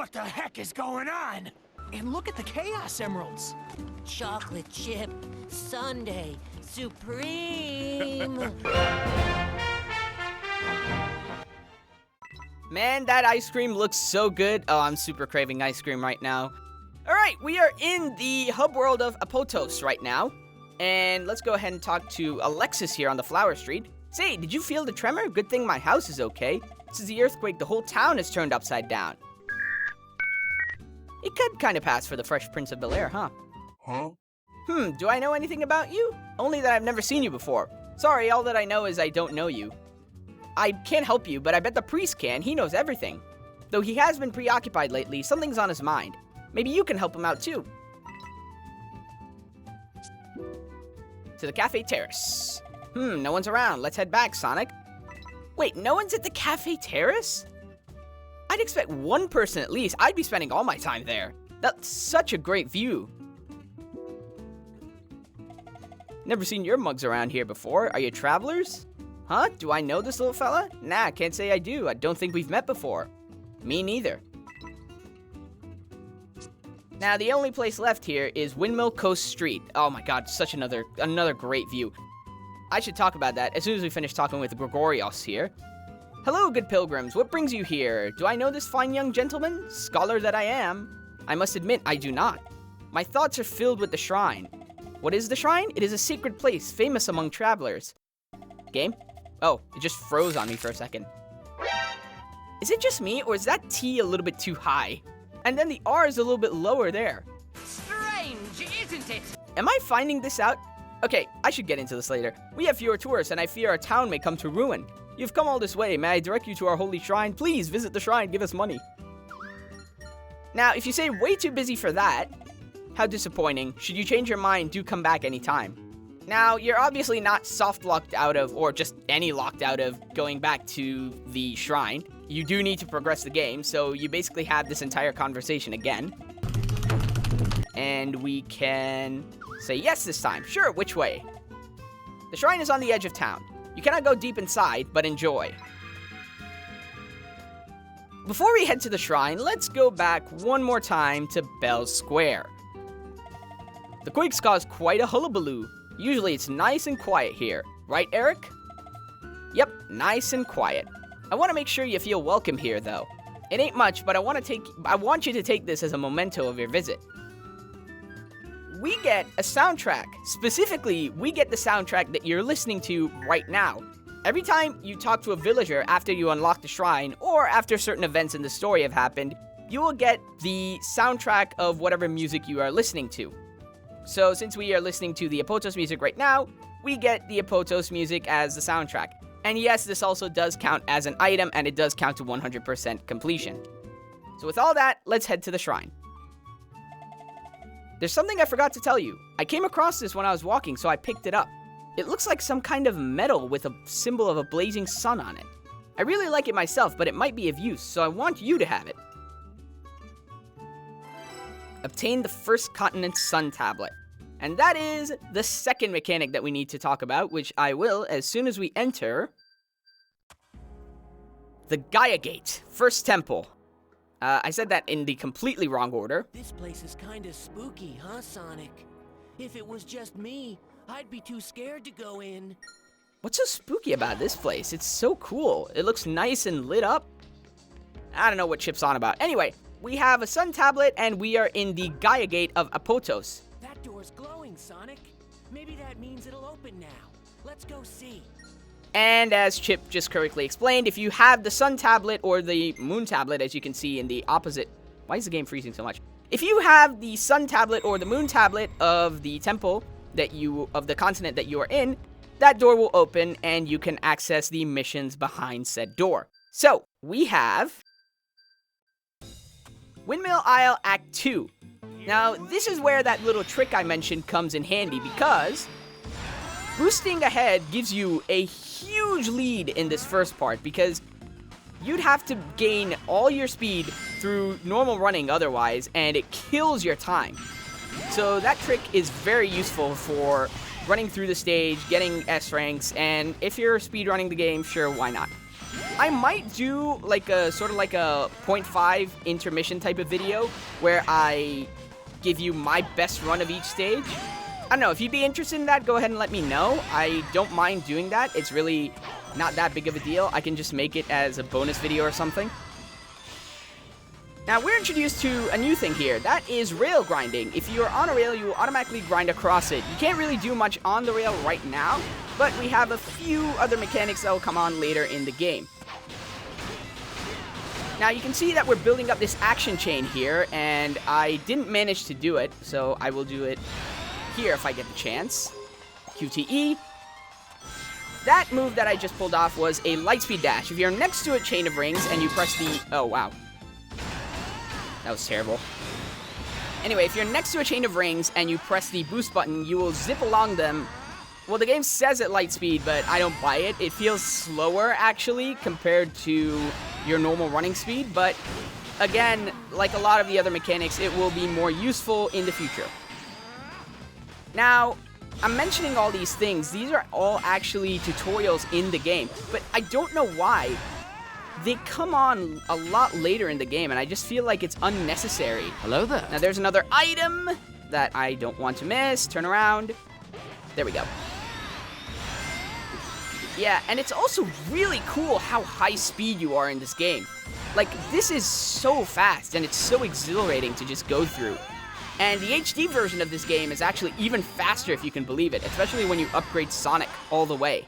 What the heck is going on? And look at the Chaos Emeralds. Chocolate chip sundae supreme. Man, that ice cream looks so good. Oh, I'm super craving ice cream right now. All right, we are in the hub world of Apotos right now. And let's go ahead and talk to Alexis here on the Flower Street. Say, did you feel the tremor? Good thing my house is okay. Since the earthquake, the whole town has turned upside down. It could kind of pass for the Fresh Prince of Bel-Air, huh? Do I know anything about you? Only that I've never seen you before. Sorry, all that I know is I don't know you. I can't help you, but I bet the priest can. He knows everything. Though he has been preoccupied lately, something's on his mind. Maybe you can help him out too. To the Cafe Terrace. No one's around. Let's head back, Sonic. Wait, no one's at the Cafe Terrace? I'd expect one person at least. I'd be spending all my time there. That's such a great view. Never seen your mugs around here before. Are you travelers? Huh? Do I know this little fella? Nah, can't say I do. I don't think we've met before. Me neither. Now, the only place left here is Windmill Coast Street. Oh my god, such another great view. I should talk about that as soon as we finish talking with Gregorios here. Hello, good pilgrims. What brings you here? Do I know this fine young gentleman? Scholar that I am. I must admit, I do not. My thoughts are filled with the shrine. What is the shrine? It is a secret place, famous among travelers. Game? Oh, it just froze on me for a second. Is it just me, or is that T a little bit too high? And then the R is a little bit lower there. Strange, isn't it? Am I finding this out? Okay, I should get into this later. We have fewer tourists, and I fear our town may come to ruin. You've come all this way. May I direct you to our holy shrine? Please visit the shrine. Give us money. Now, if you say way too busy for that, how disappointing. Should you change your mind, do come back anytime. Now, you're obviously not soft locked out of, or just any locked out of, going back to the shrine. You do need to progress the game, so you basically have this entire conversation again. And we can say yes this time. Sure, which way? The shrine is on the edge of town. You cannot go deep inside, but enjoy. Before we head to the shrine, let's go back one more time to Bell Square. The quakes caused quite a hullabaloo. Usually it's nice and quiet here. Right, Eric? Yep, nice and quiet. I want to make sure you feel welcome here, though. It ain't much, but I want you to take this as a memento of your visit. We get a soundtrack. Specifically, we get the soundtrack that you're listening to right now. Every time you talk to a villager after you unlock the shrine, or after certain events in the story have happened, you will get the soundtrack of whatever music you are listening to. So since we are listening to the Apotos music right now, we get the Apotos music as the soundtrack. And yes, this also does count as an item, and it does count to 100% completion. So with all that, let's head to the shrine. There's something I forgot to tell you. I came across this when I was walking, so I picked it up. It looks like some kind of metal with a symbol of a blazing sun on it. I really like it myself, but it might be of use, so I want you to have it. Obtain the First Continent Sun Tablet. And that is the second mechanic that we need to talk about, which I will as soon as we enter the Gaia Gate, First Temple. I said that in the completely wrong order. This place is kinda spooky, huh, Sonic? If it was just me, I'd be too scared to go in. What's so spooky about this place? It's so cool. It looks nice and lit up. I don't know what Chip's on about. Anyway, we have a sun tablet, and we are in the Gaia Gate of Apotos. That door's glowing, Sonic. Maybe that means it'll open now. Let's go see. And as Chip just correctly explained, if you have the sun tablet or the moon tablet, as you can see in the opposite... Why is the game freezing so much? If you have the sun tablet or the moon tablet of the temple of the continent that you are in, that door will open and you can access the missions behind said door. So, we have Windmill Isle Act 2. Now, this is where that little trick I mentioned comes in handy, because boosting ahead gives you a huge lead in this first part, because you'd have to gain all your speed through normal running otherwise, and it kills your time. So that trick is very useful for running through the stage, getting S ranks, and if you're speedrunning the game, sure, why not? I might do like a sort of like a 0.5 intermission type of video where I give you my best run of each stage. I don't know, if you'd be interested in that, go ahead and let me know. I don't mind doing that. It's really not that big of a deal. I can just make it as a bonus video or something. Now, we're introduced to a new thing here. That is rail grinding. If you're on a rail, you will automatically grind across it. You can't really do much on the rail right now, but we have a few other mechanics that will come on later in the game. Now, you can see that we're building up this action chain here, and I didn't manage to do it, so I will do it here if I get the chance. QTE. That move that I just pulled off was a lightspeed dash. If you're next to a chain of rings and you press the... Oh, wow. That was terrible. Anyway, if you're next to a chain of rings and you press the boost button, you will zip along them. Well, the game says at light speed, but I don't buy it. It feels slower, actually, compared to your normal running speed. But, again, like a lot of the other mechanics, it will be more useful in the future. Now, I'm mentioning all these things. These are all actually tutorials in the game. But I don't know why. They come on a lot later in the game, and I just feel like it's unnecessary. Hello there. Now, there's another item that I don't want to miss. Turn around. There we go. Yeah, and it's also really cool how high speed you are in this game. Like, this is so fast, and it's so exhilarating to just go through. And the HD version of this game is actually even faster, if you can believe it, especially when you upgrade Sonic all the way.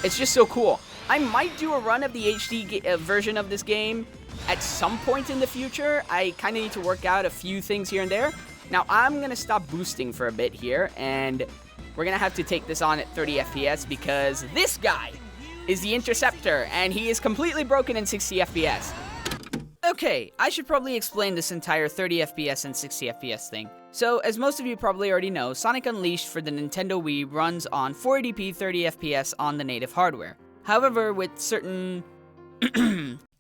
It's just so cool. I might do a run of the HD version of this game at some point in the future. I kind of need to work out a few things here and there. Now, I'm going to stop boosting for a bit here, and we're going to have to take this on at 30 FPS because this guy is the Interceptor, and he is completely broken in 60 FPS. Okay, I should probably explain this entire 30 FPS and 60 FPS thing. So, as most of you probably already know, Sonic Unleashed for the Nintendo Wii runs on 480p 30 FPS on the native hardware. However, with certain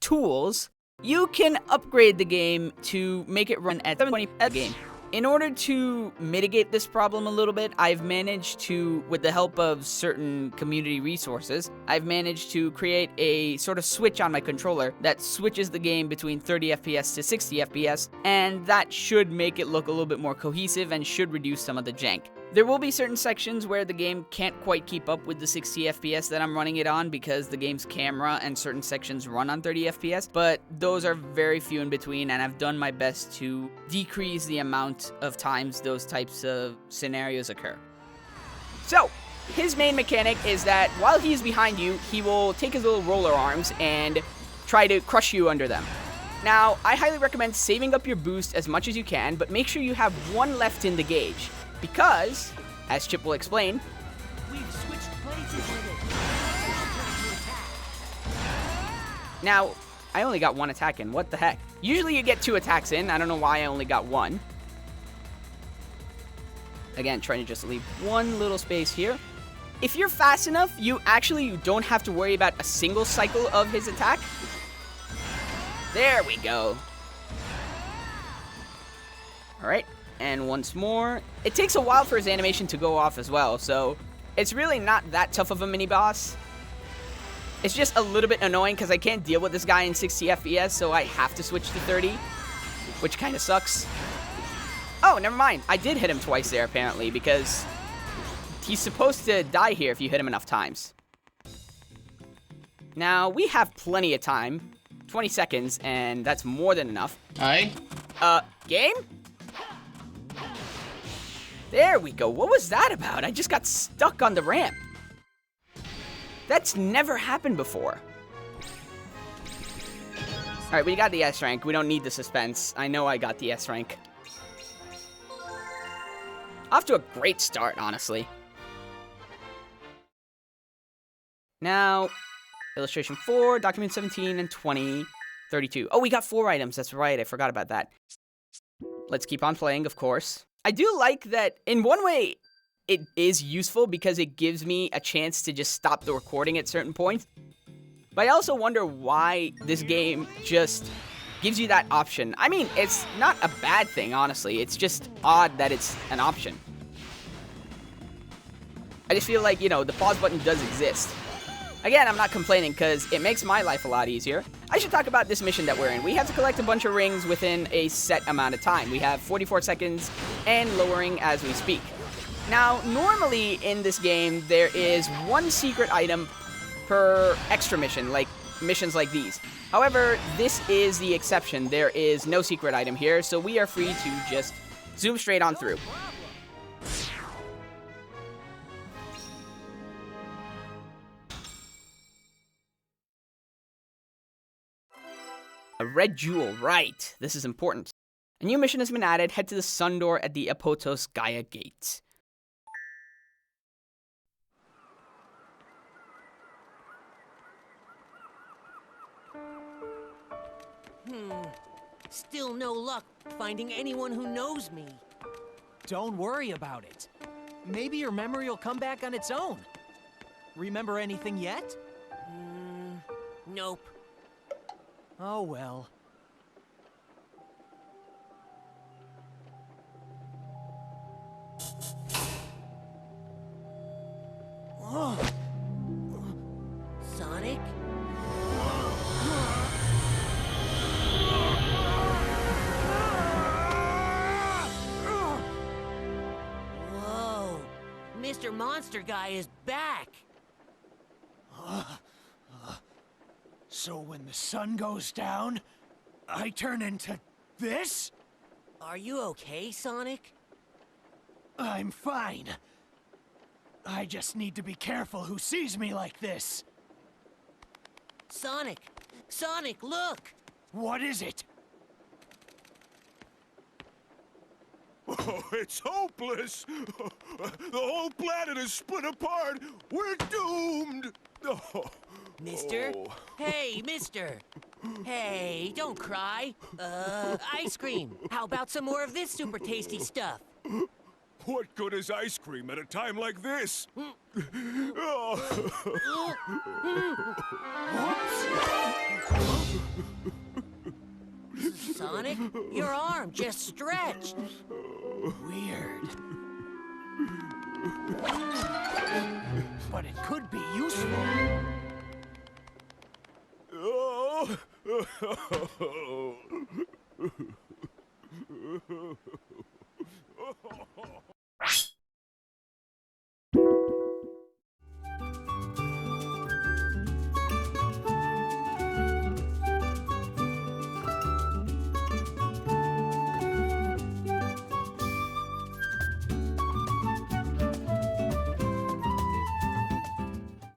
tools, you can upgrade the game to make it run at 720p game. In order to mitigate this problem a little bit, I've managed to, with the help of certain community resources, I've managed to create a sort of switch on my controller that switches the game between 30 FPS to 60 FPS, and that should make it look a little bit more cohesive and should reduce some of the jank. There will be certain sections where the game can't quite keep up with the 60 FPS that I'm running it on because the game's camera and certain sections run on 30 FPS, but those are very few in between, and I've done my best to decrease the amount of times those types of scenarios occur. So, his main mechanic is that while he's behind you, he will take his little roller arms and try to crush you under them. Now, I highly recommend saving up your boost as much as you can, but make sure you have one left in the gauge. Because, as Chip will explain, We've switched places with it. now, I only got one attack in. What the heck? Usually you get 2 attacks in. I don't know why I only got 1. Again, trying to just leave one little space here. If you're fast enough, you actually don't have to worry about a single cycle of his attack. There we go. Alright. And once more, it takes a while for his animation to go off as well, so it's really not that tough of a mini-boss. It's just a little bit annoying because I can't deal with this guy in 60 FPS, so I have to switch to 30, which kind of sucks. Oh, never mind. I did hit him twice there, apparently, because he's supposed to die here if you hit him enough times. Now, we have plenty of time, 20 seconds, and that's more than enough. Hi. Game? There we go. What was that about? I just got stuck on the ramp. That's never happened before. Alright, we got the S rank. We don't need the suspense. I know I got the S rank. Off to a great start, honestly. Now, illustration 4, document 17, and 20, 32. Oh, we got 4 items. That's right. I forgot about that. Let's keep on playing, of course. I do like that, in one way, it is useful because it gives me a chance to just stop the recording at certain points. But I also wonder why this game just gives you that option. I mean, it's not a bad thing, honestly. It's just odd that it's an option. I just feel like, you know, the pause button does exist. Again, I'm not complaining because it makes my life a lot easier. I should talk about this mission that we're in. We have to collect a bunch of rings within a set amount of time. We have 44 seconds and lowering as we speak. Now, normally in this game, there is one secret item per extra mission, like missions like these. However, this is the exception. There is no secret item here, so we are free to just zoom straight on through. A red jewel, right. This is important. A new mission has been added. Head to the sun door at the Apotos Gaia Gate. Still no luck finding anyone who knows me. Don't worry about it. Maybe your memory will come back on its own. Remember anything yet? Nope. Oh well. Sonic? Whoa! Mr. Monster Guy is back! So when the sun goes down, I turn into this? Are you okay, Sonic? I'm fine. I just need to be careful who sees me like this. Sonic! Sonic, look! What is it? Oh, it's hopeless! The whole planet is split apart! We're doomed! Oh. Mister? Oh. Hey, mister! Hey, don't cry. Ice cream. How about some more of this super tasty stuff? What good is ice cream at a time like this? Oh. Sonic, your arm just stretched. Weird. But it could be useful. Oh.